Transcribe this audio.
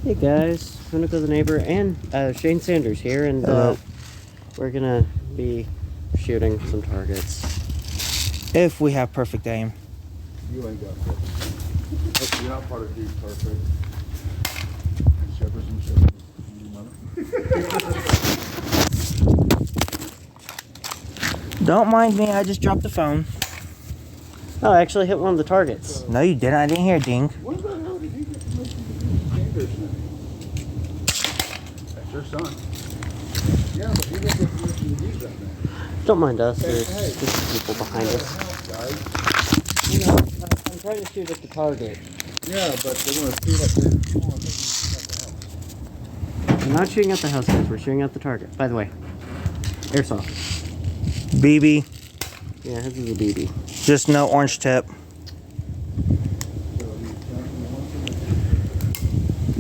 Hey guys, Pinnacle the Neighbor and Shane Sanders here, and we're gonna be shooting some targets. If we have perfect aim. You ain't got perfect. You're not part of Dude Perfect. Shepherds and Shepherds. Don't mind me, I just dropped the phone. Oh, I actually hit one of the targets. No, you didn't. I didn't hear a ding. Where the hell did he get permission to use Sanders now? That's your son. Yeah, but he didn't get permission to use that now. Don't mind us, Hey, there's hey. just people behind us. Guys. You know, I'm trying to shoot at the target. Yeah, but they want to shoot at the house. We're not shooting at the house, guys, we're shooting at the target. By the way, airsoft. BB, Yeah, this is a BB. just no orange tip.